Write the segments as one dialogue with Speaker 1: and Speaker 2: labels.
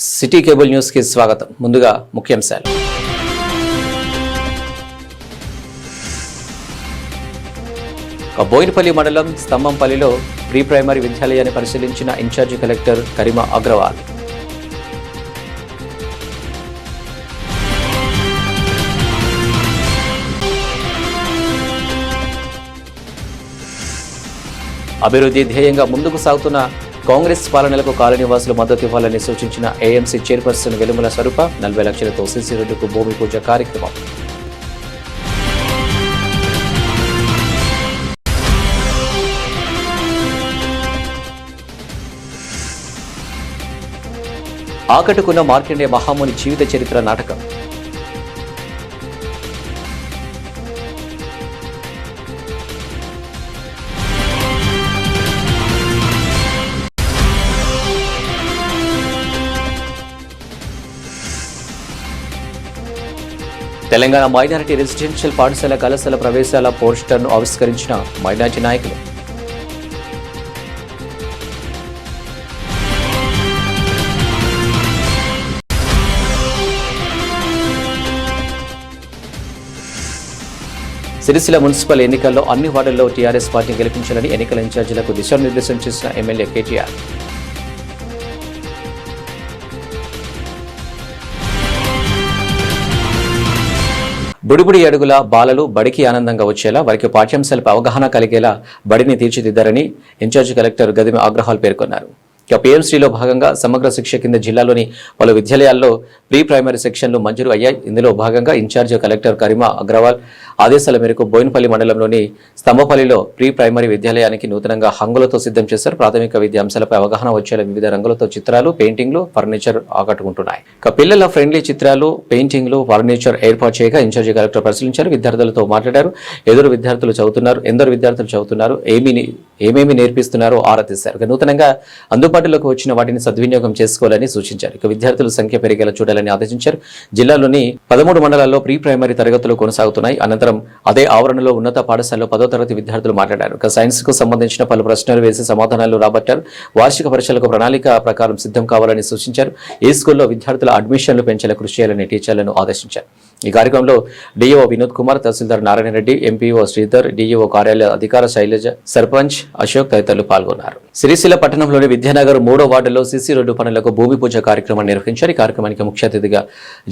Speaker 1: City cable news కి స్వాగతం. ముందుగా ముఖ్యాంశాలు. బోయినపల్లి మండలం స్తంభంపల్లిలో ప్రీ ప్రైమరీ విద్యాలయాన్ని పరిశీలించిన ఇన్ఛార్జి కలెక్టర్ కరీమా అగ్రవాల్. అభివృద్ధి ధ్యేయంగా ముందుకు సాగుతున్న కాంగ్రెస్ పాలనలకు కాలనీవాసులు మద్దతు ఇవ్వాలని సూచించిన ఏఎంసీ చైర్పర్సన్ వెలుమల స్వరూప. 40 లక్షలతో సిసి రోడ్డుకు భూమి పూజ కార్యక్రమం. ఆకట్టుకున్న మార్కండేయ మహాముని జీవిత చరిత్ర నాటకం. తెలంగాణ మైనారిటీ రెసిడెన్షియల్ పాఠశాల కళాశాల ప్రవేశాల పోస్టర్ను ఆవిష్కరించిన మైనారిటీ నాయకులు. సిరిసిల్ల మున్సిపల్ ఎన్నికల్లో అన్ని వార్డుల్లో టీఆర్ఎస్ పార్టీని గెలిపించాలని ఎన్నికల ఇన్ఛార్జీలకు దిశానిర్దేశం చేసిన ఎమ్మెల్యే కేటీఆర్. బుడిబుడి అడుగుల బాలలు బడికి ఆనందంగా వచ్చేలా వారికి పాఠ్యాంశాలపై అవగాహన కలిగేలా బడిని తీర్చిదిద్దారని ఇన్ఛార్జి కలెక్టర్ గదిమి అగ్రవాల్ పేర్కొన్నారు. ఇక పీఎంసీలో భాగంగా సమగ్ర శిక్ష కింద జిల్లాలోని పలు విద్యాలయాల్లో ప్రీ ప్రైమరీ సెక్షన్లు మంజూరు అయ్యాయి. ఇందులో భాగంగా ఇన్ఛార్జి కలెక్టర్ కరీమా అగ్రవాల్ ఆదేశాల మేరకు బోయినపల్లి మండలంలోని స్తంభపల్లిలో ప్రీ ప్రైమరీ విద్యాలయానికి నూతనంగా హంగులతో సిద్ధం చేశారు. ప్రాథమిక విద్యా అంశాలపై అవగాహన వచ్చేలా వివిధ రంగులతో చిత్రాలు, పెయింటింగ్లు, ఫర్నిచర్ ఆకట్టుకుంటున్నాయి. ఇక పిల్లల ఫ్రెండ్లీ చిత్రాలు, పెయింటింగ్లు, ఫర్నిచర్ ఏర్పాటు చేయగా ఇన్ఛార్జి కలెక్టర్ పరిశీలించారు. విద్యార్థులతో మాట్లాడారు. ఎందరు విద్యార్థులు చదువుతున్నారు, ఏమేమి నేర్పిస్తున్నారో ఆరా తీశారు. నూతనంగా అందుబాటులోకి వచ్చిన వాటిని సద్వినియోగం చేసుకోవాలని సూచించారు. ఇక విద్యార్థుల సంఖ్య పెరిగేలా చూడాలని ఆదేశించారు. జిల్లాలోని 13 మండలాల్లో ప్రీ ప్రైమరీ తరగతులు కొనసాగుతున్నాయి. అనంతరం అదే ఆవరణలో ఉన్నత పాఠశాలలో 10వ తరగతి విద్యార్థులు మాట్లాడారు. ఇక సైన్స్ కు సంబంధించిన పలు ప్రశ్నలు వేసి సమాధానాలు రాబట్టారు. వార్షిక పరీక్షలకు ప్రణాళిక ప్రకారం సిద్ధం కావాలని సూచించారు. ఈ స్కూల్లో విద్యార్థుల అడ్మిషన్లు పెంచేలా కృషి చేయాలని టీచర్లను ఆదేశించారు. ఈ కార్యక్రమంలో డిఈఓ వినోద్ కుమార్, తహసీల్దార్ నారాయణ రెడ్డి, ఎంపీఓ శ్రీధర్, డిఈఓ కార్యాలయ అధికార శైలజ, సర్పంచ్ అశోక్ తదితరులు పాల్గొన్నారు. సిరిసిల్ల పట్టణంలోని విద్యానగర్ 3వ వార్డులో సిసి రోడ్డు పనులకు భూమి పూజ కార్యక్రమాన్ని నిర్వహించారు. ఈ కార్యక్రమానికి ముఖ్య అతిథిగా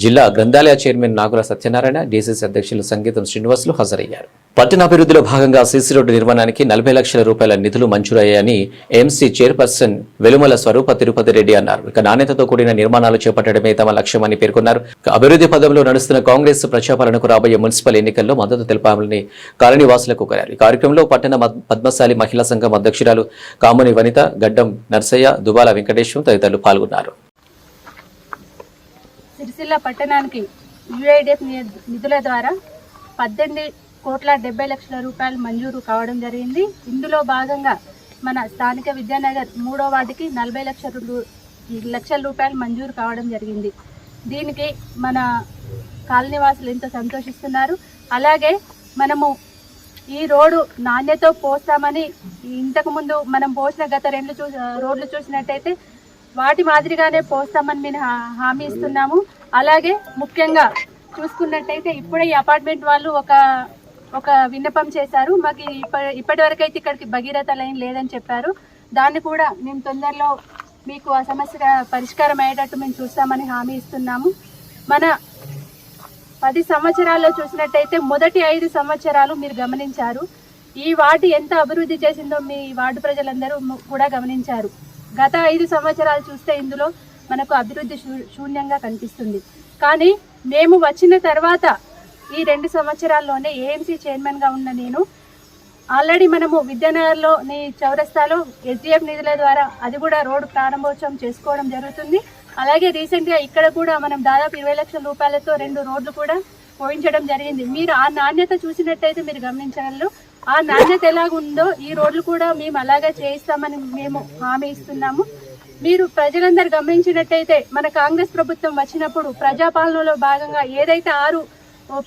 Speaker 1: జిల్లా గ్రంథాలయ చైర్మన్ నాగుల సత్యనారాయణ, డీసీసీ అధ్యక్షులు సంగీతం శ్రీనివాసులు హాజరయ్యారు. పట్టణాభివృద్ధిలో భాగంగా సిసి రోడ్డు నిర్మాణానికి 40 లక్షల రూపాయల నిధులు మంజూరయ్యాయని ఎంసీ చైర్పర్సన్ వెలుమల స్వరూప తిరుపతి రెడ్డి అన్నారు. ఇక నాణ్యతతో కూడిన నిర్మాణాలు చేపట్టడమే తమ లక్ష్యమని పేర్కొన్నారు. అభివృద్ధి పదంలో నడుస్తున్న కాంగ్రెస్ ప్రజాపాలనకు రాబోయే మున్సిపల్ ఎన్నికల్లో మద్దతు తెలపాలని కాలనీవాసులకు కోరారు. ఈ కార్యక్రమంలో పట్టణ పద్మశాలి మహిళా సంఘం అధ్యక్షురాలు కాముని వనిత, గడ్డం నర్సయ్య, దుబాల వెంకటేశ్వరం తదితరులు పాల్గొన్నారు.
Speaker 2: సిరిసిల్ల పట్టణానికి యుఐడిఎఫ్ నిధుల ద్వారా 18,70,00,000 రూపాయలు మంజూరు కావడం జరిగింది. ఇందులో భాగంగా మన స్థానిక విద్యానగర్ 3వ వార్డుకి 40 లక్షల రూపాయలు మంజూరు కావడం జరిగింది. దీనికి మన కాలనీవాసులు ఎంతో సంతోషిస్తున్నారు. అలాగే మనము ఈ రోడ్డు నాణ్యత పోస్తామని ఇంతకుముందు మనం పోసిన గత 2 రోడ్లు చూసినట్టయితే వాటి మాదిరిగానే పోస్తామని మేము హామీ ఇస్తున్నాము. అలాగే ముఖ్యంగా చూసుకున్నట్టయితే ఇప్పుడే ఈ అపార్ట్మెంట్ వాళ్ళు ఒక విన్నపం చేశారు. మాకు ఇప్పటి వరకు అయితే ఇక్కడికి భగీరథ లైన్ లేదని చెప్పారు. దాన్ని కూడా మేము తొందరలో మీకు ఆ సమస్య పరిష్కారం అయ్యేటట్టు మేము చూస్తామని హామీ ఇస్తున్నాము. మన 10 సంవత్సరాల్లో చూసినట్టయితే మొదటి 5 సంవత్సరాలు మీరు గమనించారు. ఈ వార్డు ఎంత అభివృద్ధి చేసిందో మీ వార్డు ప్రజలందరూ కూడా గమనించారు. గత 5 సంవత్సరాలు చూస్తే ఇందులో మనకు అభివృద్ధి శూన్యంగా కనిపిస్తుంది. కానీ మేము వచ్చిన తర్వాత ఈ 2 సంవత్సరాల్లోనే ఏఎంసీ చైర్మన్గా ఉన్న నేను ఆల్రెడీ మనము విద్యానగర్లో చౌరస్తాలో ఎస్డిఎఫ్ నిధుల ద్వారా అది కూడా రోడ్డు ప్రారంభోత్సవం చేసుకోవడం జరుగుతుంది. అలాగే రీసెంట్గా ఇక్కడ కూడా మనం దాదాపు 20 లక్షల రూపాయలతో 2 రోడ్లు కూడా పోయించడం జరిగింది. మీరు ఆ నాణ్యత చూసినట్టయితే మీరు గమనించగలరు. ఆ నాణ్యత ఎలాగుందో ఈ రోడ్లు కూడా మేము అలాగే చేయిస్తామని మేము హామీ ఇస్తున్నాము. మీరు ప్రజలందరూ గమనించినట్టయితే మన కాంగ్రెస్ ప్రభుత్వం వచ్చినప్పుడు ప్రజాపాలనలో భాగంగా ఏదైతే 6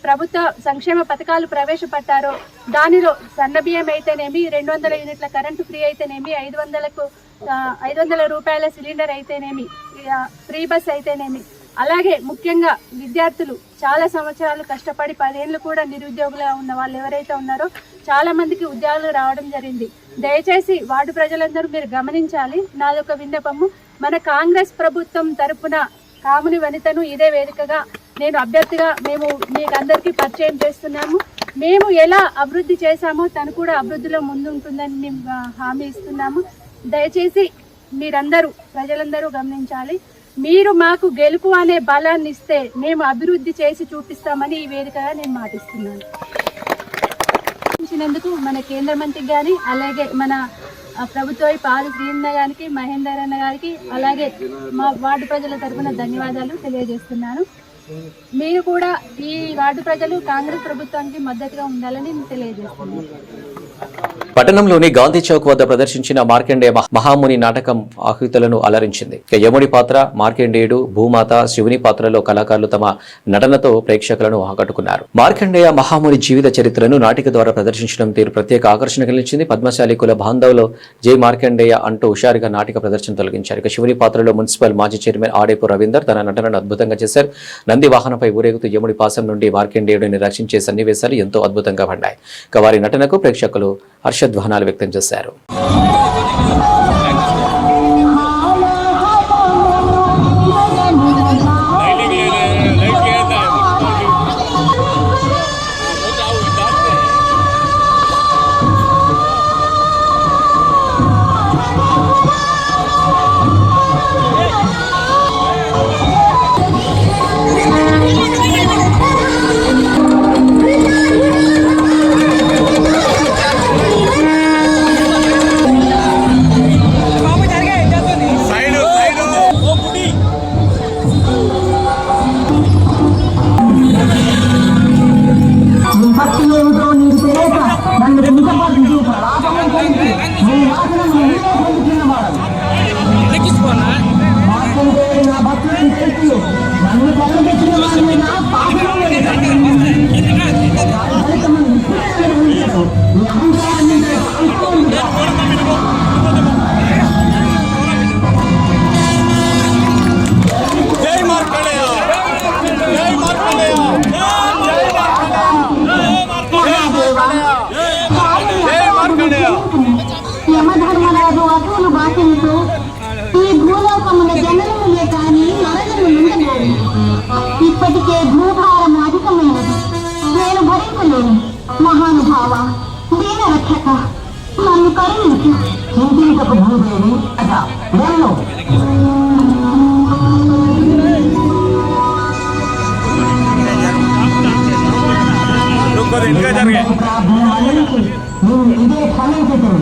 Speaker 2: ప్రభుత్వ సంక్షేమ పథకాలు ప్రవేశపెట్టారో దానిలో సన్నబియ్యం అయితేనేమి, 200 యూనిట్ల కరెంటు ఫ్రీ అయితేనేమి, 500కు 500 రూపాయల సిలిండర్ అయితేనేమి, ఫ్రీ బస్ అయితేనేమి, అలాగే ముఖ్యంగా విద్యార్థులు చాలా సంవత్సరాలు కష్టపడి 10 ఏళ్ళు కూడా నిరుద్యోగులుగా ఉన్న వాళ్ళు ఎవరైతే ఉన్నారో చాలా మందికి ఉద్యోగాలు రావడం జరిగింది. దయచేసి వార్డు ప్రజలందరూ మీరు గమనించాలి. నాదొక విన్నపము, మన కాంగ్రెస్ ప్రభుత్వం తరపున కాముని వనితను ఇదే వేదికగా నేను అభ్యర్థిగా మేము మీకు అందరికీ పరిచయం చేస్తున్నాము. మేము ఎలా అభివృద్ధి చేశామో తను కూడా అభివృద్ధిలో ముందుంటుందని మేము హామీ ఇస్తున్నాము. దయచేసి మీరందరూ ప్రజలందరూ గమనించాలి. మీరు మాకు గెలుపు అనే బలాన్ని ఇస్తే మేము అభివృద్ధి చేసి చూపిస్తామని ఈ వేదికగా నేను మాటిస్తున్నాను. ఇచ్చినందుకు మన కేంద్ర మంత్రికి కానీ, అలాగే మన ప్రభుత్వ పాద శ్రీన్న గారికి, మహేందర్ అన్న గారికి, అలాగే మా వార్డు ప్రజల తరఫున ధన్యవాదాలు తెలియజేస్తున్నాను. మీరు కూడా ఈ వార్డు ప్రజలు కాంగ్రెస్ ప్రభుత్వానికి మద్దతుగా ఉండాలని తెలియజేస్తున్నాను.
Speaker 1: పట్టణంలోని గాంధీ చౌక్ వద్ద ప్రదర్శించిన మార్కండేయ మహాముని నాటకం ఆహుతులను అలరించింది. యముడి పాత్ర, మార్కండేయుడు, భూమాత, శివుని పాత్రలో కళాకారులు తమ నటనతో ప్రేక్షకులను ఆకట్టుకున్నారు. మార్కండేయ మహాముని జీవిత చరిత్రను నాటిక ద్వారా ప్రదర్శించడం తీరు ప్రత్యేక ఆకర్షణ కలిగించింది. పద్మశాలి కుల బాంధవులు జై మార్కండేయ అంటూ హుషారుగా నాటిక ప్రదర్శన తొలగించారు. ఇక శివుని పాత్రలో మున్సిపల్ మాజీ చైర్మన్ ఆడేపు రవీందర్ తన నటనను అద్భుతంగా చేశారు. నంది వాహనంపై ఊరేగుతూ యముడి పాసం నుండి మార్కండేయుడిని రక్షించే సన్నివేశాలు ఎంతో అద్భుతంగా పడ్డాయి. ఇక వారి నటనకు ప్రేక్షకులు హర్షధ్వానాలు వ్యక్తం చేశారు.
Speaker 3: యమధర్మరాజు అసలు భాషలతో ఈ భూలోకమున జననములే కానీ మరణము ఉండలేదు. ఇప్పటికే భూభారం అధికమైనది, నేను భరించలేను. మహానుభావ, దీన రక్షక, నన్ను కరుణించు. చింతించకు భూదేవి, వెళ్ళు. నువ్వు ఇదే ఫలించదు.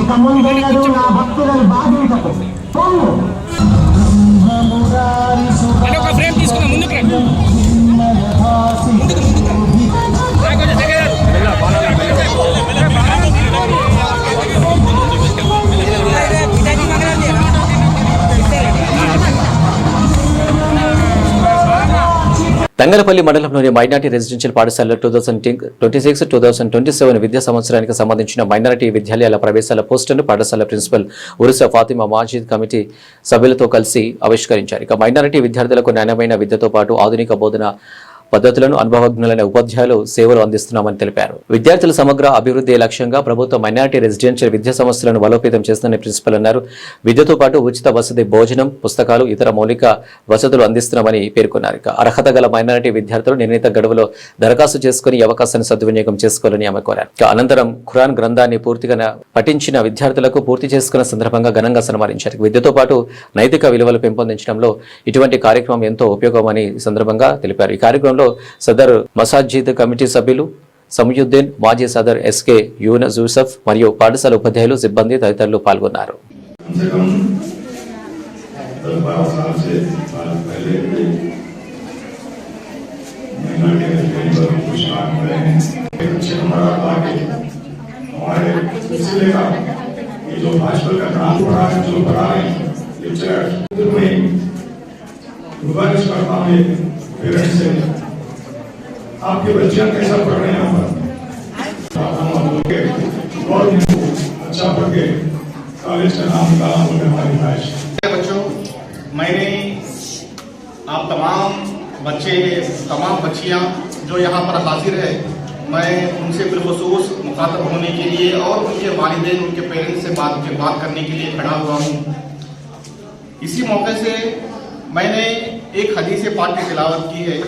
Speaker 3: ఇక ముందున్నదు నా భక్తులను బాధించకు.
Speaker 1: తంగలపల్లి మండలంలోని మైనార్టీ రెసిడెన్షియల్ పాఠశాలలో 2026-2027 విద్యా సంవత్సరానికి సంబంధించిన మైనారిటీ విద్యాలయాల ప్రవేశాల పోస్టర్ను పాఠశాల ప్రిన్సిపల్ ఉరుసా ఫాతిమా మాజిద్ కమిటీ సభ్యులతో కలిసి ఆవిష్కరించారు. ఇక మైనారిటీ విద్యార్థులకు నాణ్యమైన విద్యతో పాటు ఆధునిక బోధన పద్ధతులను అనుభవజ్ఞులైన ఉపాధ్యాయులు సేవలు అందిస్తున్నామని తెలిపారు. విద్యార్థుల సమగ్ర అభివృద్ధి లక్ష్యంగా ప్రభుత్వం మైనారిటీ రెసిడెన్షియల్ విద్యా సంస్థలను బలోపేతం చేస్తుందని ప్రిన్సిపల్ అన్నారు. విద్యతో పాటు ఉచిత వసతి, భోజనం, పుస్తకాలు, ఇతర మౌలిక వసతులు అందిస్తున్నామని పేర్కొన్నారు. ఇక అర్హత గల మైనారిటీ విద్యార్థులు నిర్ణీత గడువులో దరఖాస్తు చేసుకుని అవకాశాన్ని సద్వినియోగం చేసుకోవాలని ఆమె కోరారు. అనంతరం ఖురాన్ గ్రంథాన్ని పూర్తిగా పఠించిన విద్యార్థులకు పూర్తి చేసుకున్న సందర్భంగా ఘనంగా సన్మానించారు. విద్యతో పాటు నైతిక విలువలు పెంపొందించడంలో ఇటువంటి కార్యక్రమం ఎంతో ఉపయోగమని ఈ సందర్భంగా తెలిపారు. ఈ కార్యక్రమంలో సదర్ మసాజిద్ కమిటీ సభ్యులు సమయుద్దీన్, మాజీ సదర్ ఎస్కే యూసఫ్ మరియు పాఠశాల ఉపాధ్యాయులు, సిబ్బంది తదితరులు పాల్గొన్నారు.
Speaker 4: पेरेंट्स से आपके बच्चियां कैसा पढ़ रहे हैं, और अच्छा पढ़ के कॉलेज का नाम निकाला वो हमारी ख्वाहिश है।
Speaker 5: बच्चों, मैंने आप तमाम बच्चे तमाम बच्चियां जो यहाँ पर हाजिर है, मैं उनसे बिलखुसूस मुखातब होने के लिए और उनके वालिदैन उनके पेरेंट्स से बात करने के लिए खड़ा हुआ हूँ। इसी मौके से मैंने एक हदीस पाक की तिलावत की है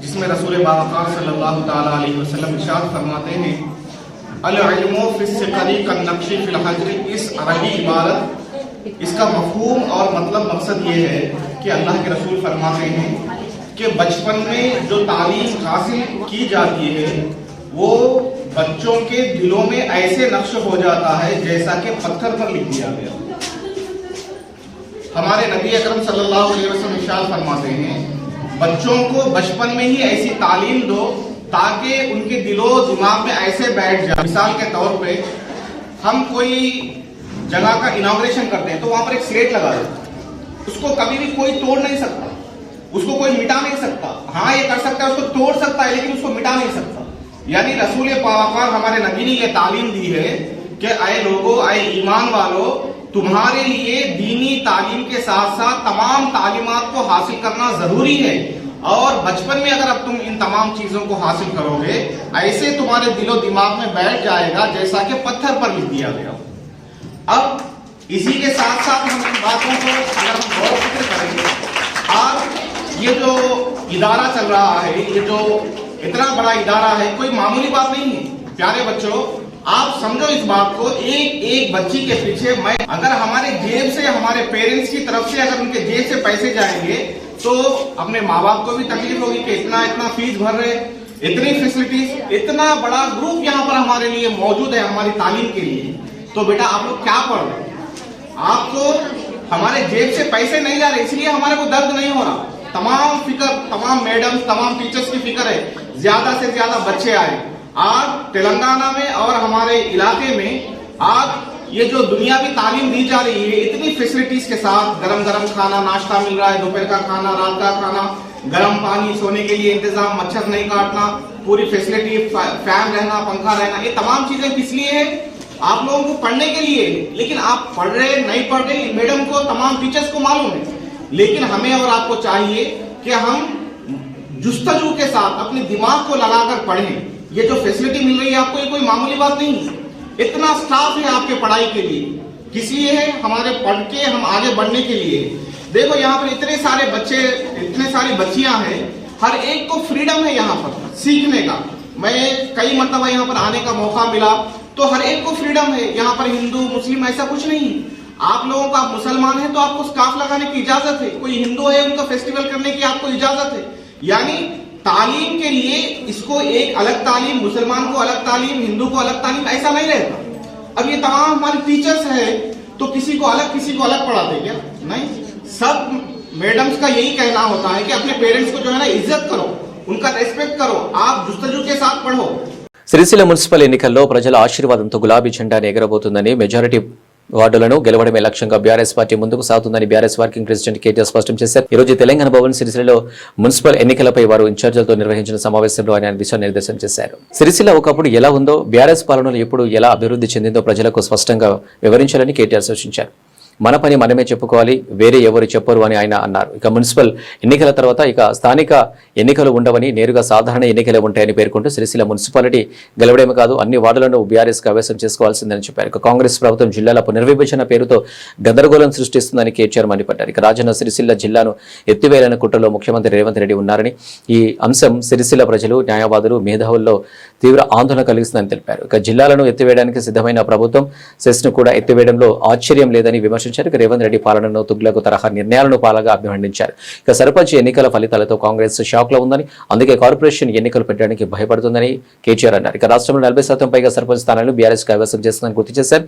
Speaker 5: जिसमें रसूल बाक़ार सल्लल्लाहु ताला अलैहि वसल्लम इरशाद फरमाते हैं, अल इल्मु फिस्सिक़री कन्नक्शी फिल हज्र। इस अरबी इबारत, इसका मफ़हूम और मतलब मकसद ये है कि अल्लाह के रसूल फरमाते हैं कि बचपन में जो तालीम हासिल की जाती है वो बच्चों के दिलों में ऐसे नक्श हो जाता है जैसा कि पत्थर पर लिख दिया गया। हमारे नबी अकरम सल्लल्लाहु अलैहि वसल्लम इरशाद फरमाते हैं, बच्चों को बचपन में ही ऐसी तालीम दो ताकि उनके दिलो दिमाग में ऐसे बैठ जाए। मिसाल के तौर पे हम कोई जगह का इनॉग्रेशन करते हैं तो वहां पर एक स्लेट लगा देते हैं, उसको कभी भी कोई तोड़ नहीं सकता, उसको कोई मिटा नहीं सकता। हाँ, ये कर सकता है, उसको तोड़ सकता है लेकिन उसको मिटा नहीं सकता। यानी रसूल पाक हमारे नबी ने ये तालीम दी है कि ऐ लोगों, ऐ ईमान वालों, तुम्हारे लिए दीनी तालीम के साथ साथ तमाम तालीमात को हासिल करना जरूरी है और बचपन में अगर अब तुम इन तमाम चीजों को हासिल करोगे ऐसे तुम्हारे दिलो दिमाग में बैठ जाएगा जैसा कि पत्थर पर लिख दिया गया। अब इसी के साथ साथ हम इन बातों को अगर हम गौर फिक्र करेंगे, आज ये जो इदारा चल रहा है, ये जो इतना बड़ा इदारा है, कोई मामूली बात नहीं है। प्यारे बच्चों, आप समझो इस बात को, एक एक बच्ची के पीछे मैं अगर हमारे जेब से, हमारे पेरेंट्स की तरफ से अगर उनके जेब से पैसे जाएंगे तो अपने माँ बाप को भी तकलीफ होगी कि इतना इतना फीस भर रहे, इतनी फैसिलिटीज, इतना बड़ा ग्रुप यहाँ पर हमारे लिए मौजूद है हमारी तालीम के लिए। तो बेटा आप लोग क्या पढ़ रहे, आपको हमारे जेब से पैसे नहीं जा रहे, इसलिए हमारे को दर्द नहीं हो रहा। तमाम फिक्र, तमाम मैडम, तमाम टीचर्स की फिक्र है ज्यादा से ज्यादा बच्चे आए। आज तेलंगाना में और हमारे इलाके में आज ये जो दुनियावी तालीम दी जा रही है इतनी फैसिलिटीज के साथ, गरम गरम खाना, नाश्ता मिल रहा है, दोपहर का खाना, रात का खाना, गरम पानी, सोने के लिए इंतजाम, मच्छर नहीं काटना, पूरी फैसिलिटी, फैन रहना, पंखा रहना, ये तमाम चीजें किस लिए है? आप लोगों को पढ़ने के लिए। लेकिन आप पढ़ रहे नहीं पढ़ रहे, मैडम को, तमाम टीचर्स को मालूम है, लेकिन हमें और आपको चाहिए कि हम जुस्तजू के साथ अपने दिमाग को लगाकर पढ़ें। ये जो फैसिलिटी मिल रही है आपको, ये कोई मामूली बात नहीं है। इतना स्टाफ है आपके पढ़ाई के लिए, किस लिए है? हमारे पढ़ के हम आगे बढ़ने के लिए। देखो यहाँ पर इतने सारे बच्चे, इतने सारी बच्चियां हैं, हर एक को फ्रीडम है यहाँ पर सीखने का। मैं कई मरतबा यहाँ पर आने का मौका मिला तो हर एक को फ्रीडम है। यहाँ पर हिंदू मुस्लिम ऐसा कुछ नहीं है। आप लोगों का मुसलमान है तो आपको स्कार्फ लगाने की इजाजत है, कोई हिंदू है उनका फेस्टिवल करने की आपको इजाजत है। यानी तालीम के लिए इसको एक अलग तालीम, मुसलमान को अलग तालीम, हिंदू को अलग तालीम, ऐसा नहीं रहता। अब ये तमाम हमारे टीचर्स है तो किसी को अलग पढ़ाते क्या? नहीं, सब मैडम्स का यही कहना होता है कि अपने पेरेंट्स को जो है ना इज्जत करो, उनका रेस्पेक्ट करो, आप जुस्तजू के साथ पढ़ो।
Speaker 1: సిరిసిల్ల మున్సిపల్ ఎన్నికల్లో ప్రజల ఆశీర్వాదంతో గులాబీ జెండాను ఎగరబోతుందని, మెజారిటీ వార్డులను గెలవడమే లక్ష్యంగా బీఆర్ఎస్ పార్టీ ముందుకు సాగుతుందని బీఆర్ఎస్ వర్కింగ్ ప్రెసిడెంట్ కేటీఆర్ స్పష్టం చేశారు. ఈ రోజు తెలంగాణ భవన్ సిరిసిల్లలో మున్సిపల్ ఎన్నికలపై వారు ఇన్ఛార్జీలతో నిర్వహించిన సమావేశంలో ఆయన దిశానిర్దేశం చేశారు. సిరిసిల్ల ఒకప్పుడు ఎలా ఉందో, బీఆర్ఎస్ పాలనలో ఎప్పుడు ఎలా అభివృద్ధి చెందిందో ప్రజలకు స్పష్టంగా వివరించాలని కేటీఆర్ సూచించారు. మన పని మనమే చెప్పుకోవాలి, వేరే ఎవరు చెప్పరు అని ఆయన అన్నారు. ఇక మున్సిపల్ ఎన్నికల తర్వాత ఇక స్థానిక ఎన్నికలు ఉండవని, నేరుగా సాధారణ ఎన్నికలే ఉంటాయని పేర్కొంటూ సిరిసిల్ల మున్సిపాలిటీ గెలవడమే కాదు అన్ని వార్డులను బీఆర్ఎస్ కైవసం చేసుకోవాల్సిందని చెప్పారు. ఇక కాంగ్రెస్ ప్రభుత్వం జిల్లాల పునర్విభజన పేరుతో గందరగోళం సృష్టిస్తుందని కేటీఆర్ మండిపడ్డారు. ఇక రాజన్న సిరిసిల్ల జిల్లాను ఎత్తివేయాలన్న కుట్రలో ముఖ్యమంత్రి రేవంత్ రెడ్డి ఉన్నారని, ఈ అంశం సిరిసిల్ల ప్రజలు, న్యాయవాదులు, మేధావుల్లో తీవ్ర ఆందోళన కలిగిస్తుందని తెలిపారు. ఇక జిల్లాలను ఎత్తివేయడానికి సిద్ధమైన ప్రభుత్వం సెస్ను కూడా ఎత్తివేయడంలో ఆశ్చర్యం లేదని విమర్శించారు. రేవంత్ రెడ్డి పాలనను తుగ్లకు తరహా నిర్ణయాలను పాలగా అభివర్ణించారు. ఇక సర్పంచ్ ఎన్నికల ఫలితాలతో కాంగ్రెస్ షాక్ లో ఉందని, అందుకే కార్పొరేషన్ ఎన్నికలు పెట్టడానికి భయపడుతుందని కేటీఆర్ అన్నారు. ఇక రాష్ట్రంలో 40% పైగా సర్పంచ్ స్థానాలను బీఆర్ఎస్ కైవసం చేస్తుందని గుర్తు చేశారు.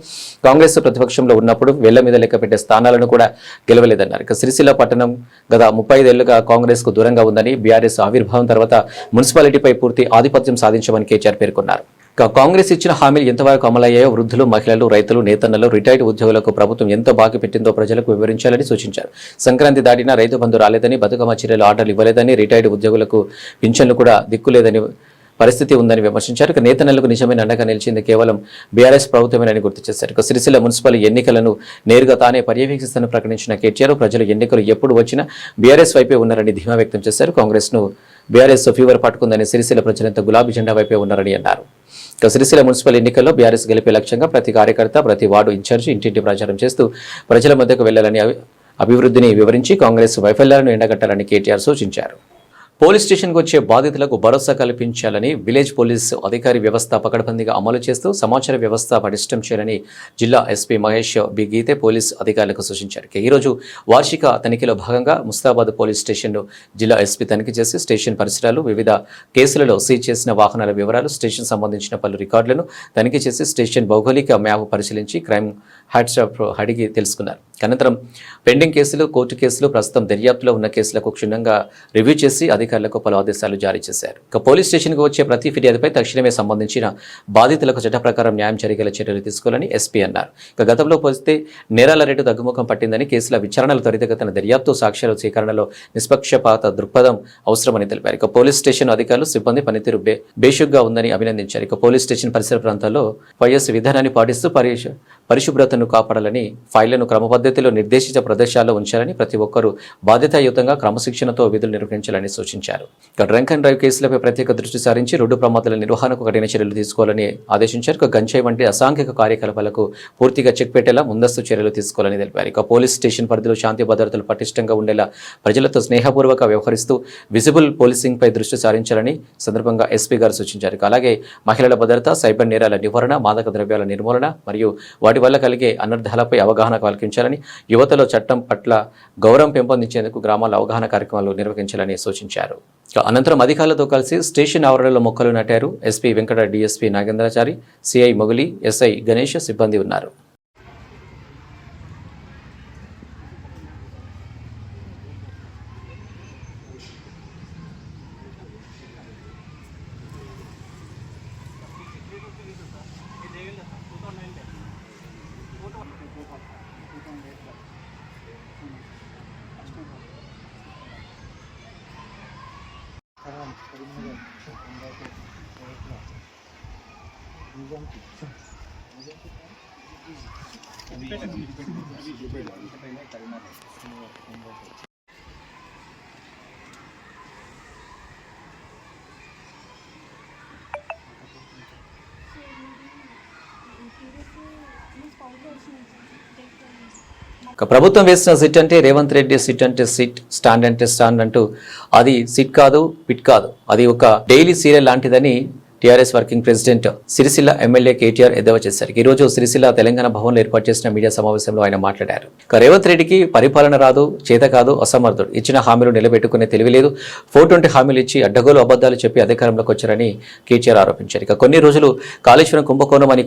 Speaker 1: కాంగ్రెస్ ప్రతిపక్షంలో ఉన్నప్పుడు వేళ్ల మీద లెక్క పెట్టే స్థానాలను కూడా గెలవలేదన్నారు. ఇక సిరిసిల్ల పట్టణం గత 35 ఏళ్లుగా కాంగ్రెస్ కు దూరంగా ఉందని, బీఆర్ఎస్ ఆవిర్భావం తర్వాత మున్సిపాలిటీపై పూర్తి ఆధిపత్యం సాధించామని కేటీఆర్ పేర్కొన్నారు. కాంగ్రెస్ ఇచ్చిన హామీలు ఎంతవరకు అమలయ్యాయో, వృద్ధులు, మహిళలు, రైతులు, నేతన్నలు, రిటైర్డ్ ఉద్యోగులకు ప్రభుత్వం ఎంత బాకీ పెట్టిందో ప్రజలకు వివరించాలని సూచించారు. సంక్రాంతి దాటినా రైతు బంధు రాలేదని, బతుకమ్మ చీరలు ఆర్డర్లు ఇవ్వలేదని, రిటైర్డ్ ఉద్యోగులకు పింఛన్లు కూడా దిక్కులేదని పరిస్థితి ఉందని విమర్శించారు. ఇక నేతన్నలకు నిజమైన అండగా నిలిచింది కేవలం బీఆర్ఎస్ ప్రభుత్వమేనని గుర్తు చేశారు. ఇక సిరిసిల్ల మున్సిపల్ ఎన్నికలను నేరుగా తానే పర్యవేక్షిస్తానని ప్రకటించిన కేటీఆర్ ప్రజలు ఎన్నికలు ఎప్పుడు వచ్చినా బీఆర్ఎస్ వైపే ఉన్నారని ధీమా వ్యక్తం చేశారు. కాంగ్రెస్ ను బీఆర్ఎస్ ఫీవర్ పట్టుకుందని సిరిసిల్ల ప్రజలంతా గులాబీ జెండా వైపే ఉన్నారని అన్నారు. ఇక సిరిసిల్ల మున్సిపల్ ఎన్నికల్లో బీఆర్ఎస్ గెలిపే లక్ష్యంగా ప్రతి కార్యకర్త ప్రతి వార్డు ఇన్ఛార్జి ఇంటింటి ప్రచారం చేస్తూ ప్రజల మధ్యకు వెళ్లాలని అభివృద్ధిని వివరించి కాంగ్రెస్ వైఫల్యాలను ఎండగట్టాలని కేటీఆర్ సూచించారు. పోలీస్ స్టేషన్కు వచ్చే బాధితులకు భరోసా కల్పించాలని విలేజ్ పోలీస్ అధికారి వ్యవస్థ పకడ్బందీగా అమలు చేస్తూ సమాచార వ్యవస్థ పటిష్టం చేయాలని జిల్లా ఎస్పీ మహేష్ బి గీతే పోలీస్ అధికారులకు సూచించారు. ఈరోజు వార్షిక తనిఖీలో భాగంగా ముస్తాబాద్ పోలీస్ స్టేషన్లో జిల్లా ఎస్పీ తనిఖీ చేసి స్టేషన్ పరిసరాలు వివిధ కేసులలో సీజ్ చేసిన వాహనాల వివరాలు స్టేషన్ సంబంధించిన పలు రికార్డులను తనిఖీ చేసి స్టేషన్ భౌగోళిక మ్యాప్ పరిశీలించి క్రైమ్ హ్యాట్సాప్ అడిగి తెలుసుకున్నారు. అనంతరం పెండింగ్ కేసులు కోర్టు కేసులు ప్రస్తుతం దర్యాప్తులో ఉన్న కేసులకు క్షుణ్ణంగా రివ్యూ చేసి అధికారులకు పలు ఆదేశాలు జారీ చేశారు. ఇక పోలీస్ స్టేషన్కు వచ్చే ప్రతి ఫిర్యాదుపై తక్షణమే సంబంధించిన బాధితులకు చట్ట ప్రకారం న్యాయం జరిగేలా చర్యలు తీసుకోవాలని ఎస్పీ అన్నారు. ఇక గతంలో పోలిస్తే నేరాల రేటు తగ్గుముఖం పట్టిందని కేసుల విచారణలు త్వరితగతిన దర్యాప్తు సాక్ష్యాల సేకరణలో నిష్పక్షపాత దృక్పథం అవసరమని తెలిపారు. ఇక పోలీస్ స్టేషన్ అధికారులు సిబ్బంది పనితీరు బేషుగ్గా ఉందని అభినందించారు. ఇక పోలీస్ స్టేషన్ పరిసర ప్రాంతాల్లో వైఎస్ విధానాన్ని పాటిస్తూ పరిశుభ్రతను కాపాడాలని ఫైళ్లను క్రమపద్ధతిలో నిర్దేశిత ప్రదేశాల్లో ఉంచాలని ప్రతి ఒక్కరూ బాధ్యతాయుతంగా క్రమశిక్షణతో విధులు నిర్వహించాలని సూచించారు. ఇక డ్రంక్ అండ్ డ్రైవ్ కేసులపై ప్రత్యేక దృష్టి సారించి రోడ్డు ప్రమాదాల నిర్వహణకు కఠిన చర్యలు తీసుకోవాలని ఆదేశించారు. ఇక గంజాయి వంటి అసాంఘిక కార్యకలాపాలకు పూర్తిగా చెక్ పెట్టేలా ముందస్తు చర్యలు తీసుకోవాలని తెలిపారు. ఇక పోలీస్ స్టేషన్ పరిధిలో శాంతి భద్రతలు పటిష్టంగా ఉండేలా ప్రజలతో స్నేహపూర్వక వ్యవహరిస్తూ విజిబుల్ పోలీసింగ్ పై దృష్టి సారించాలని సందర్భంగా ఎస్పీ గారు సూచించారు. అలాగే మహిళల భద్రత, సైబర్ నేరాల నివారణ, మాదక ద్రవ్యాల నిర్మూలన మరియు వాటి వల్ల కలిగే అనర్థాలపై అవగాహన కల్పించాలని, యువతలో చట్టం పట్ల గౌరవం పెంపొందించేందుకు గ్రామాల అవగాహన కార్యక్రమాలు నిర్వహించాలని సూచించారు. అనంతరం అధికారులతో కలిసి స్టేషన్ ఆవరణలో మొక్కలు నాటారు. SP Venkata, DSP Nagendrachari, CI Moguli, SI Ganesh సిబ్బంది ఉన్నారు. ప్రభుత్వం వేసిన సిట్ అంటే రేవంత్ రెడ్డి సిట్ అంటే సిట్, స్టాండ్ అంటే స్టాండ్ అంటూ అది సిట్ కాదు, పిట్ కాదు, అది ఒక డైలీ సీరియల్ లాంటిదని TRS working president Sircilla MLA KTR ఎద్దేవా చేశారు. ఈ రోజు సిరిసిల్ల తెలంగాణ భవన్లో ఏర్పాటు చేసిన మీడియా సమావేశంలో ఆయన మాట్లాడారు. రేవంత్ రెడ్డికి పరిపాలన రాదు, చేత కాదు, అసమర్థుడు, ఇచ్చిన హామీలు నిలబెట్టుకునే తెలివి లేదు, 420 హామీలు ఇచ్చి అడ్డగోలు అబద్ధాలు చెప్పి అధికారంలోకి వచ్చారని కేటీఆర్ ఆరోపించారు. ఇక కొన్ని రోజులు కాళేశ్వరం కుంభకోణం అని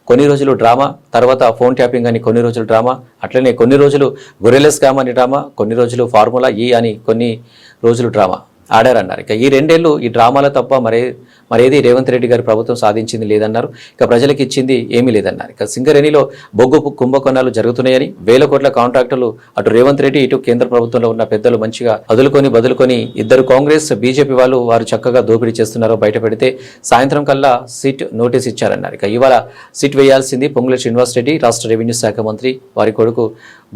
Speaker 1: కొన్ని రోజులు డ్రామా, తర్వాత ఫోన్ ట్యాపింగ్ అని కొన్ని రోజులు డ్రామా, అట్లనే కొన్ని రోజులు గొరెల స్కామ్ అని డ్రామా, కొన్ని రోజులు ఫార్ములా ఈ అని కొన్ని రోజులు డ్రామా ఆడారన్నారు. ఇక ఈ 2 ఏళ్ళు ఈ డ్రామాల తప్ప మరేది రేవంత్ రెడ్డి గారి ప్రభుత్వం సాధించింది లేదన్నారు. ఇక ప్రజలకు ఇచ్చింది ఏమీ లేదన్నారు. ఇక సింగరేణిలో బొగ్గు కుంభకోణాలు జరుగుతున్నాయని, 1000 కోట్ల కాంట్రాక్టులు అటు రేవంత్ రెడ్డి ఇటు కేంద్ర ప్రభుత్వంలో ఉన్న పెద్దలు మంచిగా బదులుకొని ఇద్దరు కాంగ్రెస్ బీజేపీ వారు చక్కగా దోపిడీ చేస్తున్నారో బయట పెడితే సాయంత్రం కల్లా సిట్ నోటీస్ ఇచ్చారన్నారు. ఇక ఇవాళ సిట్ వేయాల్సింది పొంగుల శ్రీనివాస్ రెడ్డి, రాష్ట్ర రెవెన్యూ శాఖ మంత్రి, వారి కొడుకు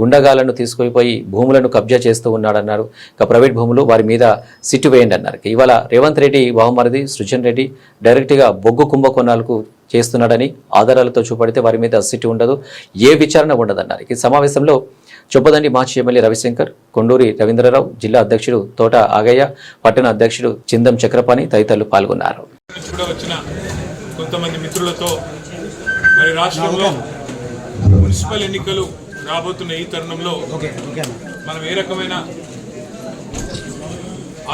Speaker 1: గుండగాలను తీసుకుపోయి భూములను కబ్జా చేస్తూ ఉన్నాడన్నారు. ఇక ప్రైవేట్ భూములు వారి మీద సిట్టు వేయండి అన్నారు. ఇవాళ రేవంత్ రెడ్డి బహుమరిది సృజన్ రెడ్డి డైరెక్ట్గా బొగ్గు కుంభకోణాలకు చేస్తున్నాడని ఆధారాలతో చూపడితే వారి మీద సిట్టు ఉండదు, ఏ విచారణ ఉండదన్నారు. ఈ సమావేశంలో చొప్పదండి మాజీ ఎమ్మెల్యే రవిశంకర్, కొండూరి రవీంద్రరావు, జిల్లా అధ్యక్షుడు తోట ఆగయ్య, పట్టణ అధ్యక్షుడు చిందం చక్రపాణి తదితరులు పాల్గొన్నారు.
Speaker 6: కొంతమంది మిత్రులతో మరి రాష్ట్రంలో మున్సిపల్ ఎన్నికలు రాబోతున్న ఈ తరుణంలో మనం ఏ రకమైన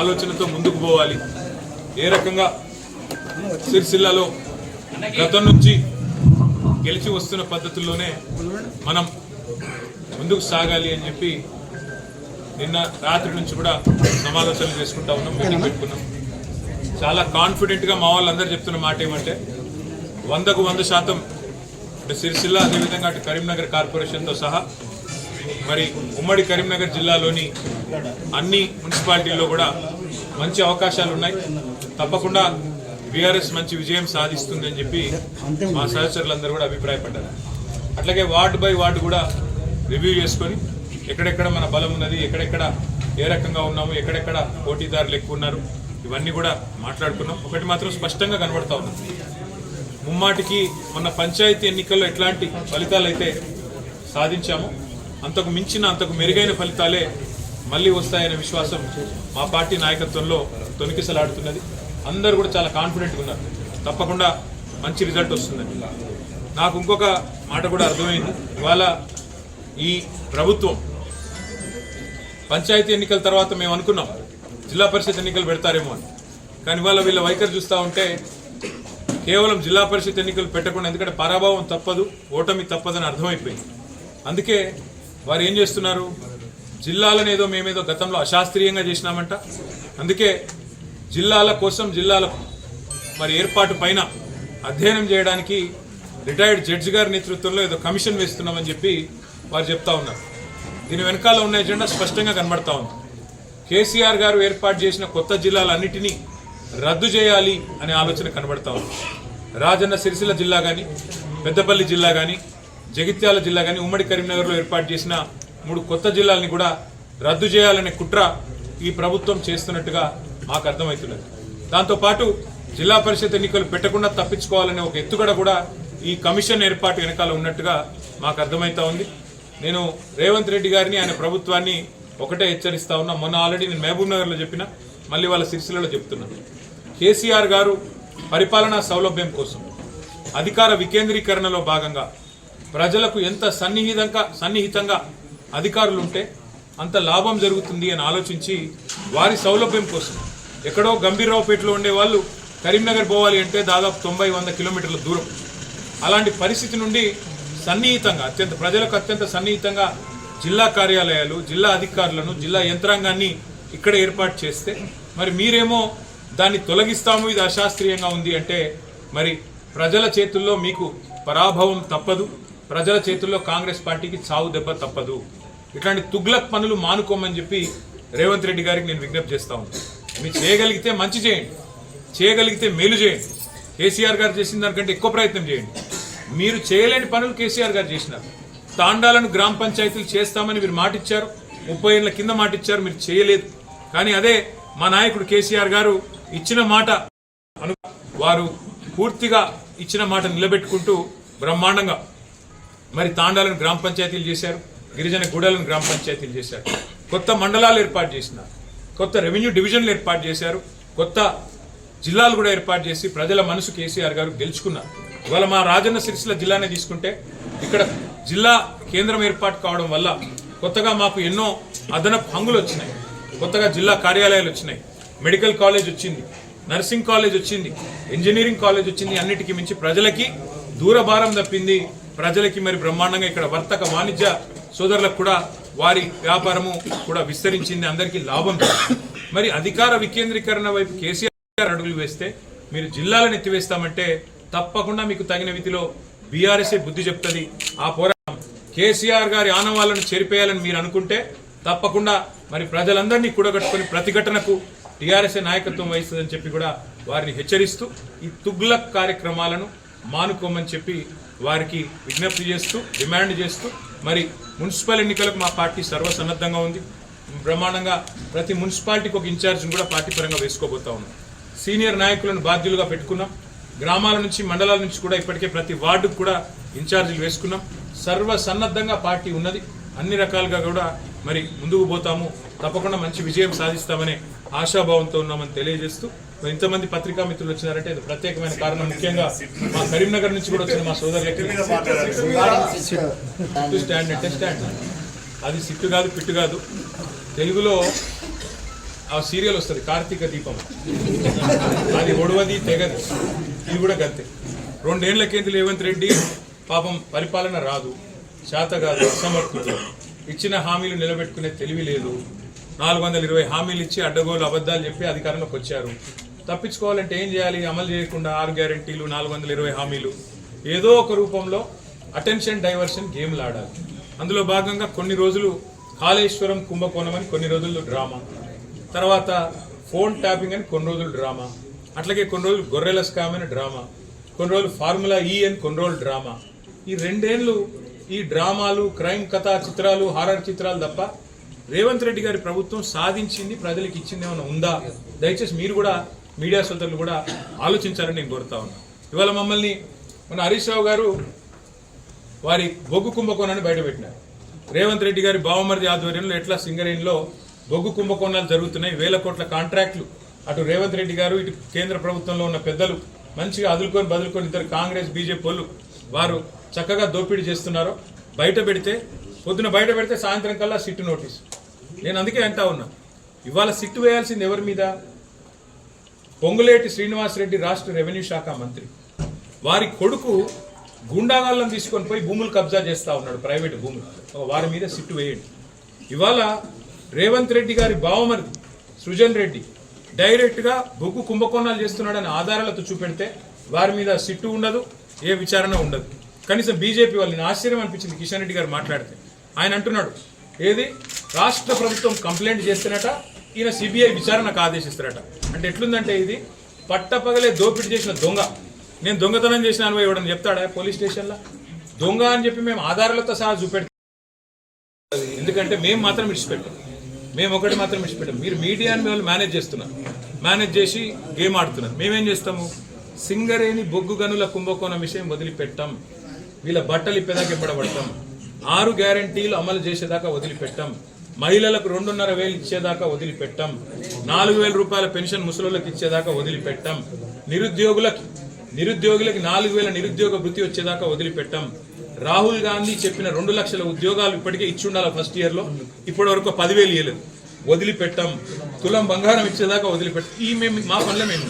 Speaker 6: ఆలోచనతో ముందుకు పోవాలి, ఏ రకంగా సిరిసిల్లలో గతం నుంచి గెలిచి వస్తున్న పద్ధతుల్లోనే మనం ముందుకు సాగాలి అని చెప్పి నిన్న రాత్రి నుంచి కూడా సమాలోచనలు చేసుకుంటా ఉన్నాం, మీటింగ్ పెట్టుకున్నాం. చాలా కాన్ఫిడెంట్గా మా వాళ్ళందరూ చెప్తున్న మాట ఏమంటే 100కు 100% అటు సిరిసిల్ల, అదేవిధంగా అటు కరీంనగర్ కార్పొరేషన్తో సహా మరి ఉమ్మడి కరీంనగర్ జిల్లాలోని అన్ని మున్సిపాలిటీల్లో కూడా మంచి అవకాశాలు ఉన్నాయి. తప్పకుండా బీఆర్ఎస్ మంచి విజయం సాధిస్తుంది అని చెప్పి మా సహచరులందరూ కూడా అభిప్రాయపడ్డారు. అట్లాగే వార్డు బై వార్డు కూడా రివ్యూ చేసుకొని ఎక్కడెక్కడ మన బలం ఉన్నది, ఎక్కడెక్కడ ఏ రకంగా ఉన్నాము, ఎక్కడెక్కడ పోటీదారులు ఎక్కువ ఉన్నారు, ఇవన్నీ కూడా మాట్లాడుకున్నాం. ఒకటి మాత్రం స్పష్టంగా కనబడతా ఉంది, ముమ్మాటికి మన పంచాయతీ ఎన్నికల్లో ఎట్లాంటి ఫలితాలు అయితే సాధించామో అంతకు మించిన అంతకు మెరుగైన ఫలితాలే మళ్ళీ వస్తాయనే విశ్వాసం మా పార్టీ నాయకత్వంలో తొణికిసలాడుతున్నది. అందరూ కూడా చాలా కాన్ఫిడెంట్గా ఉన్నారు, తప్పకుండా మంచి రిజల్ట్ వస్తుందని. నాకు ఇంకొక మాట కూడా అర్థమైంది, ఇవాళ ఈ ప్రభుత్వం పంచాయతీ ఎన్నికల తర్వాత మేము అనుకున్నాం జిల్లా పరిషత్ ఎన్నికలు పెడతారేమో అని, కానీ ఇవాళ వీళ్ళ వైఖరి చూస్తూ ఉంటే కేవలం జిల్లా పరిషత్ ఎన్నికలు పెట్టకుండా, ఎందుకంటే పరాభవం తప్పదు, ఓటమి తప్పదని అర్థమైపోయింది. అందుకే వారు ఏం చేస్తున్నారు, జిల్లాలను ఏదో మేమేదో గతంలో అశాస్త్రీయంగా చేసినామంట, అందుకే జిల్లాల కోసం జిల్లాల మరి ఏర్పాటు పైన అధ్యయనం చేయడానికి రిటైర్డ్ జడ్జి గారి నేతృత్వంలో ఏదో కమిషన్ వేస్తున్నామని చెప్పి వారు చెప్తా ఉన్నారు. దీని వెనకాల ఉన్న ఎజెండా స్పష్టంగా కనబడతా ఉంది. కేసీఆర్ గారు ఏర్పాటు చేసిన కొత్త జిల్లాలన్నిటినీ రద్దు చేయాలి అనే ఆలోచన కనబడతా ఉంది. రాజన్న సిరిసిల్ల జిల్లా కానీ, పెద్దపల్లి జిల్లా కానీ, జగిత్యాల జిల్లా కానీ, ఉమ్మడి కరీంనగర్లో ఏర్పాటు చేసిన 3 కొత్త జిల్లాలని కూడా రద్దు చేయాలనే కుట్ర ఈ ప్రభుత్వం చేస్తున్నట్టుగా మాకు అర్థమవుతున్నది. దాంతోపాటు జిల్లా పరిషత్ ఎన్నికలు పెట్టకుండా తప్పించుకోవాలనే ఒక ఎత్తుగడ కూడా ఈ కమిషన్ ఏర్పాటు వెనకాల ఉన్నట్టుగా మాకు అర్థమవుతా ఉంది. నేను రేవంత్ రెడ్డి గారిని, ఆయన ప్రభుత్వాన్ని ఒకటే హెచ్చరిస్తా ఉన్నా. మొన్న ఆల్రెడీ నేను మహబూబ్ నగర్లో చెప్పిన, మళ్ళీ వాళ్ళ సిరిసిల్లలో చెప్తున్నాను. కేసీఆర్ గారు పరిపాలనా సౌలభ్యం కోసం అధికార వికేంద్రీకరణలో భాగంగా ప్రజలకు ఎంత సన్నిహితంగా అధికారులు ఉంటే అంత లాభం జరుగుతుంది అని ఆలోచించి వారి సౌలభ్యం కోసం ఎక్కడో గంభీరరావుపేటలో ఉండే వాళ్ళు కరీంనగర్ పోవాలి అంటే దాదాపు 90-100 కిలోమీటర్ల దూరం. అలాంటి పరిస్థితి నుండి సన్నిహితంగా, ప్రజలకు అత్యంత సన్నిహితంగా జిల్లా కార్యాలయాలు, జిల్లా అధికారులను, జిల్లా యంత్రాంగాన్ని ఇక్కడ ఏర్పాటు చేస్తే మరి మీరేమో దాన్ని తొలగిస్తాము, ఇది అశాస్త్రీయంగా ఉంది అంటే మరి ప్రజల చేతుల్లో మీకు పరాభవం తప్పదు, ప్రజల చేతుల్లో కాంగ్రెస్ పార్టీకి చావు దెబ్బ తప్పదు. ఇట్లాంటి తుగ్లక్ పనులు మానుకోమని చెప్పి రేవంత్ రెడ్డి గారికి నేను విజ్ఞప్తి చేస్తా ఉన్నాను. మీరు చేయగలిగితే మంచి చేయండి, చేయగలిగితే మేలు చేయండి. కేసీఆర్ గారు చేసిన దానికంటే ఎక్కువ ప్రయత్నం చేయండి. మీరు చేయలేని పనులు కేసీఆర్ గారు చేసినారు. తాండాలను గ్రామ పంచాయతీలు చేస్తామని మీరు మాటిచ్చారు, 30 ఏళ్ల కింద మాటిచ్చారు, మీరు చేయలేదు. కానీ అదే మా నాయకుడు కేసీఆర్ గారు ఇచ్చిన మాట వారు పూర్తిగా ఇచ్చిన మాట నిలబెట్టుకుంటూ బ్రహ్మాండంగా మరి తాండాలను గ్రామ పంచాయతీలు చేశారు, గిరిజన గూడాలను గ్రామ పంచాయతీలు చేశారు, కొత్త మండలాలు ఏర్పాటు చేసినారు, కొత్త రెవెన్యూ డివిజన్లు ఏర్పాటు చేశారు, కొత్త జిల్లాలు కూడా ఏర్పాటు చేసి ప్రజల మనసు కేసీఆర్ గారు గెలుచుకున్నారు. ఇవాళ మా రాజన్న సిరిసిల్ల జిల్లానే తీసుకుంటే ఇక్కడ జిల్లా కేంద్రం ఏర్పాటు కావడం వల్ల కొత్తగా మాకు ఎన్నో అదనపు హంగులు వచ్చినాయి, కొత్తగా జిల్లా కార్యాలయాలు వచ్చినాయి, మెడికల్ కాలేజ్ వచ్చింది, నర్సింగ్ కాలేజ్ వచ్చింది, ఇంజనీరింగ్ కాలేజ్ వచ్చింది. అన్నిటికీ మించి ప్రజలకి దూరభారం తప్పింది, ప్రజలకి మరి బ్రహ్మాండంగా ఇక్కడ వర్తక వాణిజ్య సోదరులకు కూడా వారి వ్యాపారము కూడా విస్తరించింది, అందరికీ లాభం. మరి అధికార వికేంద్రీకరణ వైపు కేసీఆర్ అడుగులు వేస్తే మీరు జిల్లాలను ఎత్తివేస్తామంటే తప్పకుండా మీకు తగిన రీతిలో బీఆర్ఎస్ఏ బుద్ధి చెప్తుంది. ఆ పోరాటం కేసీఆర్ గారి ఆనవాళ్లను చెరిపేయాలని మీరు అనుకుంటే తప్పకుండా మరి ప్రజలందరినీ కూడగట్టుకుని ప్రతిఘటనకు టీఆర్ఎస్ఏ నాయకత్వం వహిస్తుందని చెప్పి కూడా వారిని హెచ్చరిస్తూ ఈ తుగ్లక్ కార్యక్రమాలను మానుకోమని చెప్పి వారికి విజ్ఞప్తి చేస్తూ, డిమాండ్ చేస్తూ మరి మున్సిపల్ ఎన్నికలకు మా పార్టీ సర్వసన్నద్ధంగా ఉంది. బ్రహ్మాండంగా ప్రతి మున్సిపాలిటీకి ఒక ఇన్ఛార్జిని కూడా పార్టీ పరంగా వేసుకోబోతా ఉన్నాం. సీనియర్ నాయకులను బాధ్యులుగా పెట్టుకున్నాం. గ్రామాల నుంచి, మండలాల నుంచి కూడా ఇప్పటికే ప్రతి వార్డుకు కూడా ఇన్ఛార్జీలు వేసుకున్నాం. సర్వసన్నద్ధంగా పార్టీ ఉన్నది, అన్ని రకాలుగా కూడా మరి ముందుకు పోతాము, తప్పకుండా మంచి విజయం సాధిస్తామనే ఆశాభావంతో ఉన్నామని తెలియజేస్తూ ఇంతమంది పత్రికా మిత్రులు వచ్చినారంటే ఇది ప్రత్యేకమైన కారణం. ముఖ్యంగా మా కరీంనగర్ నుంచి కూడా వచ్చిన మా సోదరులకి స్టాండ్ అంటే స్టాండ్, అది సిట్టు కాదు, పిట్టు కాదు. తెలుగులో ఆ సీరియల్ వస్తుంది కార్తీక దీపం, అది ఒడవది తెగది, ఇది కూడా గంతే. 2 ఏళ్ల కింద రేవంత్ రెడ్డి పాపం పరిపాలన రాదు, శాత కాదు, అసమర్థుడు, ఇచ్చిన హామీలు నిలబెట్టుకునే తెలివి లేదు. 420 హామీలు ఇచ్చి అడ్డగోలు అబద్ధాలు చెప్పి అధికారంలోకి వచ్చారు. తప్పించుకోవాలంటే ఏం చేయాలి? అమలు చేయకుండా 6 గ్యారెంటీలు, 420 హామీలు, ఏదో ఒక రూపంలో అటెన్షన్ డైవర్షన్ గేమ్లు ఆడాలి. అందులో భాగంగా కొన్ని రోజులు కాళేశ్వరం కుంభకోణం అని కొన్ని రోజులు డ్రామా, తర్వాత ఫోన్ ట్యాపింగ్ అని కొన్ని రోజులు డ్రామా, అట్లాగే కొన్ని రోజులు గొర్రెల స్కామ్ అని డ్రామా, కొన్ని రోజులు ఫార్ములా ఈ అని కొన్ని రోజులు డ్రామా. ఈ 2 ఏళ్ళు ఈ డ్రామాలు, క్రైమ్ కథా చిత్రాలు, హారర్ చిత్రాలు తప్ప రేవంత్ రెడ్డి గారి ప్రభుత్వం సాధించింది, ప్రజలకు ఇచ్చింది ఏమైనా ఉందా? దయచేసి మీరు కూడా, మీడియా సోదరులు కూడా ఆలోచించాలని నేను కోరుతా ఉన్నా. ఇవాళ మమ్మల్ని మన హరీష్ రావు గారు వారి బొగ్గు కుంభకోణాన్ని బయటపెట్టినారు. రేవంత్ రెడ్డి గారి బావమరిది ఆధ్వర్యంలో ఎట్లా సింగరేణిలో బొగ్గు కుంభకోణాలు జరుగుతున్నాయి, 1000 కోట్ల కాంట్రాక్టులు అటు రేవంత్ రెడ్డి గారు ఇటు కేంద్ర ప్రభుత్వంలో ఉన్న పెద్దలు మంచిగా అదులుకొని బదులుకొని ఇద్దరు కాంగ్రెస్ బీజేపీ వాళ్ళు వారు చక్కగా దోపిడీ చేస్తున్నారో బయట పెడితే, పొద్దున బయట పెడితే సాయంత్రం కల్లా సిట్టు నోటీసు. నేను అందుకే అంటా ఉన్నా, ఇవాళ సిట్టు వేయాల్సింది ఎవరి మీద? పొంగులేటి శ్రీనివాసరెడ్డి రాష్ట్ర రెవెన్యూ శాఖ మంత్రి, వారి కొడుకు గుండాగాళ్ళను తీసుకొని పోయి భూములు కబ్జా చేస్తా ఉన్నాడు, ప్రైవేటు భూములు. వారి మీద సిట్టు వేయండి. ఇవాళ రేవంత్ రెడ్డి గారి బావమరిది సృజన్ రెడ్డి డైరెక్ట్గా బొగ్గు కుంభకోణాలు చేస్తున్నాడని ఆధారాలతో చూపెడితే వారి మీద సిట్టు ఉండదు, ఏ విచారణ ఉండదు. కనీసం బీజేపీ వాళ్ళు, నేను ఆశ్చర్యం అనిపించింది కిషన్ రెడ్డి గారు మాట్లాడితే. ఆయన అంటున్నాడు, ఏది రాష్ట్ర ప్రభుత్వం కంప్లైంట్ చేస్తున్నట, ఈయన సిబిఐ విచారణకు ఆదేశిస్తారట. అంటే ఎట్లుందంటే ఇది పట్టపగలే దోపిడీ చేసిన దొంగ. నేను దొంగతనం చేసిన అనుభవం ఇవ్వడం చెప్తాడా పోలీస్ స్టేషన్లో? దొంగ అని చెప్పి మేము ఆధారాలతో సహా చూపెడతాం. ఎందుకంటే మేము మాత్రం విడిచిపెట్టాం, మేము ఒకటి మాత్రం విడిచిపెట్టాం. మీరు మీడియాని వాళ్ళు మేనేజ్ చేస్తున్నారు, మేనేజ్ చేసి గేమ్ ఆడుతున్నారు. మేమేం చేస్తాము? సింగరేణి బొగ్గు గనుల కుంభకోణం విషయం వదిలిపెట్టాం, వీళ్ళ బట్టలు ఇప్పేదాకా ఇవ్వబడతాం, 6 గ్యారంటీలు అమలు చేసేదాకా వదిలిపెట్టాం, మహిళలకు 2,500 ఇచ్చేదాకా వదిలిపెట్టాం, 4,000 రూపాయల పెన్షన్ ముసలోళ్ళకి ఇచ్చేదాకా వదిలిపెట్టాం, నిరుద్యోగులకి 4,000 నిరుద్యోగ వృత్తి వచ్చేదాకా వదిలిపెట్టాం. రాహుల్ గాంధీ చెప్పిన 2 లక్షల ఉద్యోగాలు ఇప్పటికే ఇచ్చి ఉండాలి ఫస్ట్ ఇయర్ లో, ఇప్పటి వరకు 10,000 ఇవ్వలేదు, వదిలిపెట్టాం. తులం బంగారం ఇచ్చేదాకా వదిలిపెట్టాం. ఈ మేము మా పనుల మేము,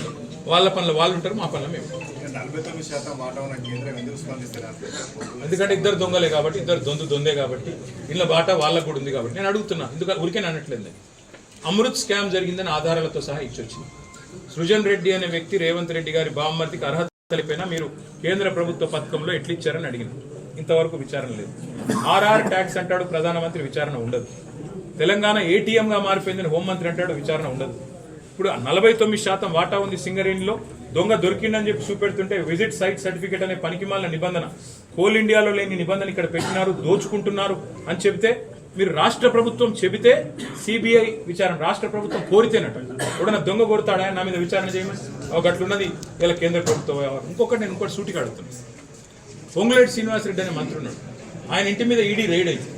Speaker 6: వాళ్ళ పనులు వాళ్ళు ఉంటారు, మా పనుల మేము.
Speaker 7: 49% మాట ఉన్న కేంద్రం ఎందుకు స్పందిస్తారు?
Speaker 6: ఎందుకంటే ఇద్దరు దొంగలే కాబట్టి, ఇద్దరు దొందే కాబట్టి, ఇళ్ళ బాట వాళ్ళకు కూడా ఉంది కాబట్టి నేను అడుగుతున్నా. ఎందుకంటే ఊరికే అనట్లేదు. అమృత్ స్కామ్ జరిగిందని ఆధారాలతో సహా ఇచ్చొచ్చింది. సృజన్ రెడ్డి అనే వ్యక్తి రేవంత్ రెడ్డి గారి బామ్మర్దికి అర్హత కలిపినా మీరు కేంద్ర ప్రభుత్వ పథకంలో ఎట్లు ఇచ్చారని అడిగింది. ఇంతవరకు విచారణ లేదు. ఆర్ఆర్ ట్యాక్స్ అంటాడు ప్రధానమంత్రి, విచారణ ఉండదు. తెలంగాణ ఏటీఎంగా మారిపోయిందని హోంమంత్రి అంటాడు, విచారణ ఉండదు. ఇప్పుడు 49% వాటా ఉంది సింగరేణిలో, దొంగ దొరికిందని చెప్పి చూపెడుతుంటే విజిట్ సైట్ సర్టిఫికేట్ అనే పనికిమాలిన నిబంధన, కోల్ ఇండియాలో లేని నిబంధన ఇక్కడ పెట్టినారు, దోచుకుంటున్నారు అని చెబితే మీరు రాష్ట్ర ప్రభుత్వం చెబితే సిబిఐ విచారణ, రాష్ట్ర ప్రభుత్వం కోరితేనట. ఎవడన్నా దొంగ కొడతాడా నా మీద విచారణ చేయమని? గట్లున్నది ఇలా కేంద్ర ప్రభుత్వ వ్యవహారం. నేను ఇంకోటి సూటిగా అడుగుతున్నాను. పొంగులేటి శ్రీనివాసరెడ్డి అనే మంత్రి ఉన్నాడు, ఆయన ఇంటి మీద ఈడీ రైడ్ అయింది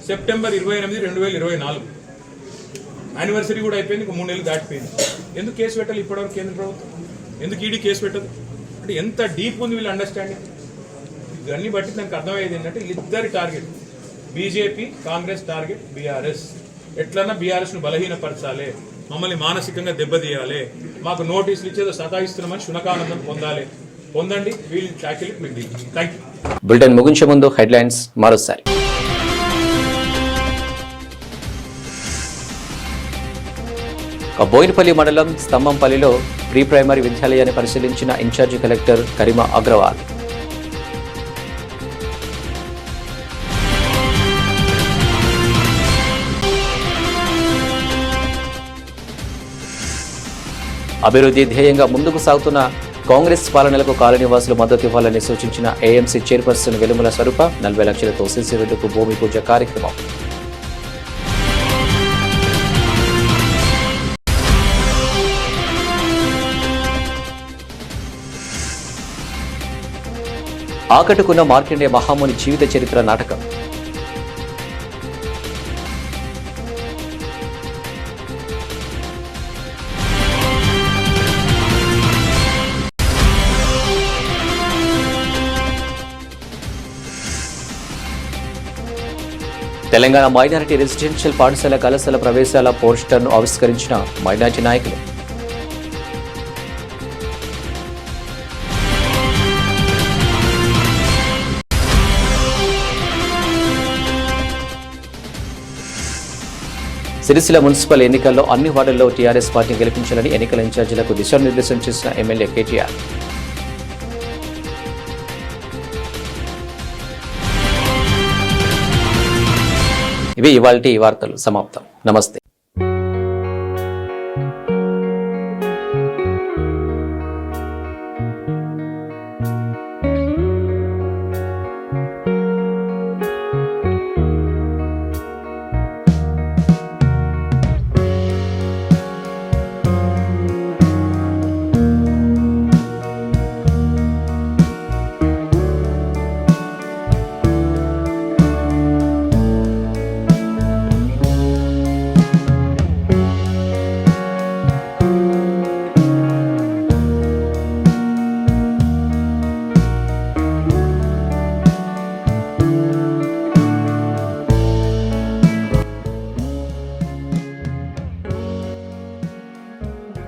Speaker 6: సెప్టెంబర్ 28, 2024. యానివర్సరీ కూడా అయిపోయింది, 3 నెలలు దాటిపోయింది. ఎందుకు కేసు పెట్టాలి ఇప్పటివరకు కేంద్ర ప్రభుత్వం? ఎందుకు ఈడీ కేసు పెట్టదు? అంటే ఎంత డీప్ ఉంది వీళ్ళ అండర్స్టాండింగ్. ఇవన్నీ బట్టి నాకు అర్థమయ్యేది ఏంటంటే వీళ్ళిద్దరి target, BJP Congress target BRS. ఎట్లన్నా బీఆర్ఎస్ను బలహీనపరచాలి, మమ్మల్ని మానసికంగా దెబ్బతీయాలి, మాకు నోటీసులు ఇచ్చేదో సతాయిస్తున్నామని శునకానందం పొందండి. వీళ్ళు ట్యాకిల్ మీకు. Thank you.
Speaker 1: బులెటిన్ ముగించే ముందు హెడ్లైన్స్ మరోసారి. బోయినపల్లి మండలం స్తంభంపల్లిలో ప్రీ ప్రైమరీ విద్యాలయాన్ని పరిశీలించిన ఇన్ఛార్జి కలెక్టర్ కరీమా అగ్రవాల్. అభివృద్ధి ధ్యేయంగా ముందుకు సాగుతున్న కాంగ్రెస్ పాలనలకు కాలనీవాసులు మద్దతు ఇవ్వాలని సూచించిన ఏఎంసీ చైర్పర్సన్ వెలుముల స్వరూప. 40 లక్షలతో సిసి రోడ్డుకు భూమి పూజ కార్యక్రమం. ఆకట్టుకున్న మార్కండేయ మహాముని జీవిత చరిత్ర నాటకం. తెలంగాణ మైనారిటీ రెసిడెన్షియల్ పాఠశాల కళాశాల ప్రవేశాల పోస్టర్ను ఆవిష్కరించిన మైనారిటీ నాయకులు. సిరిసిల్ల మున్సిపల్ ఎన్నికల్లో అన్ని వార్డుల్లో టీఆర్ఎస్ పార్టీని గెలిపించాలని ఎన్నికల ఇన్ఛార్జీలకు దిశానిర్దేశం చేసిన ఎమ్మెల్యే కేటీఆర్. ఇవి ఇవాల్టి వార్తలు సమాప్తం. నమస్తే.